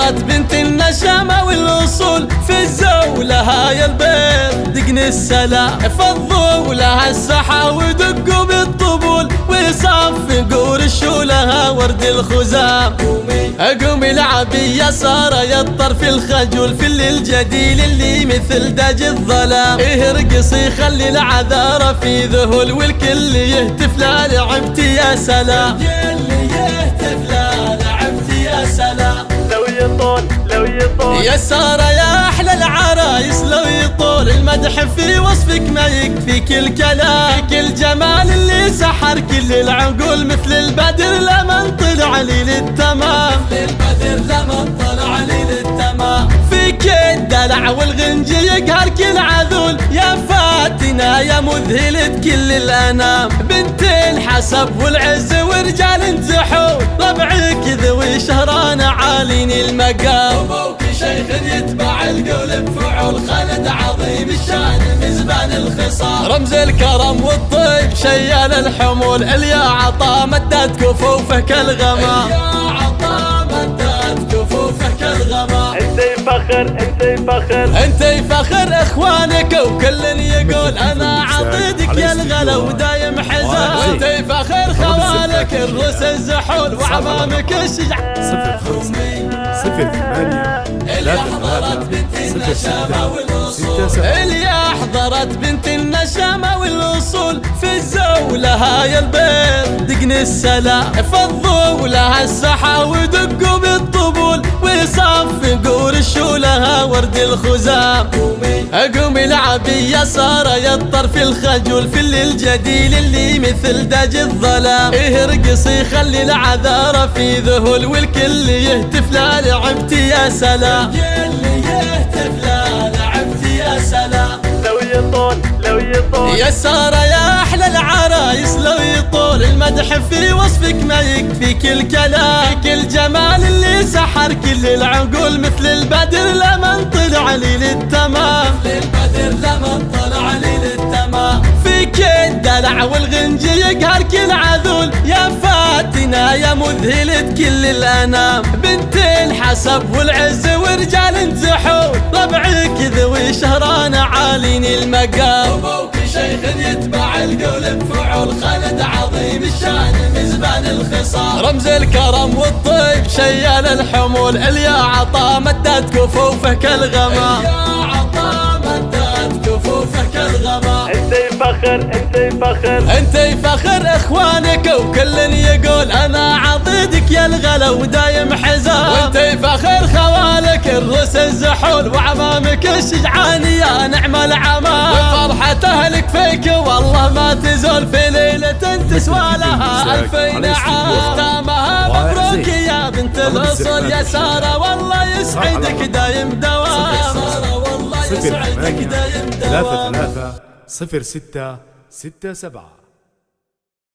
حضرت بنت النشامة والأصول في الزولة هاي البيض دقن السلام فضوا لها السحا ودقوا بالطبول ويصفقوا رشولها ورد الخزام. قومي العبي يا سارة يا الطرف الخجول في الليل الجديل اللي مثل داج الظلام. ارقصي خلي العذارة في ذهول والكل يهتف لا لعبتي يا سلام. الكل يهتف لا لعبتي يا سلام. لو يطول يا سارة يا أحلى العرايس لو يطول المدح في وصفك ما يكفيك الكلام. فيك الجمال اللي سحر كل العقول مثل البدر لمن طلع لي للتمام. مثل البدر لمن طلع لي للتمام. فيك الدلع والغنج يقهر كل عذول يا فاتنة يا مذهلة كل الأنام. بنت الحسب والعز ورجال زحول ربعك ذوي شهران عالين المقام. أبوك شيخ يتبع القول بفعول خالد عظيم الشان مزبان الخصام. رمز الكرم والطيب شيال الحمول اليا عطا مدت كفوفه كالغمام. اليا عطا مدت كفوفه كالغمام. انتي فخر اخوانك وكل يقول انا عضيدك يا الغلا ودايم حزام. وانتي فخر خوالك الروس الزحول وعمامك الشجع. 05 اللي حضرت بنت النشامة والأصول. اللي حضرت بنت النشامة والأصول في الزولة هاي البيض دقن السلام فضوا لها السحا ودقوا بالطبول ويصفقوا رشولها ورد الخزام. قومي العبي يا سارة يا الطرف الخجول في الليل الجديل اللي مثل داج الظلام. ارقصي خلي العذارة في ذهول والكل يهتف لا لعبتي يا سلام. الكل يهتف لا لعبتي يا سلام. لو يطول يا سارة يا أحلى العرايس لو يطول المدح في وصفك ما يكفيك الكلام. فيك الجمال اللي سحر كل العقول مثل البدر لمن طلع لي للتمام. مثل البدر لمن طلع لي للتمام. فيك الدلع والغنج يقهر كل عذول يا فاتنة يا مذهلة كل الأنام. بنت الحسب والعز ورجال زحول ربعك ذوي شهران عالين المقام. أبوك شيخ يتبع القول بفعول خالد عظيم الشان مزبان الخصام. رمز الكرم والطيب شيال الحمول اليا عطا مدت كفوفه كالغمام. اليا عطا مدت كفوفه كالغمام. انتي فخر اخوانك وكل يقول انا عضيدك يا الغلا ودايم حزام. وانتي فخر خوالك الروس الزحول وعمامك الشجعان يا نعم العمام. وفرحة اهلك فيك والله ما تزول في ليلة تسوى لها 2000 عام. ختامها مبروك يا بنت الاصول يا سارة والله يسعدك دايم دوام. يا سارة والله يسعدك دايم دوام. 33 06 67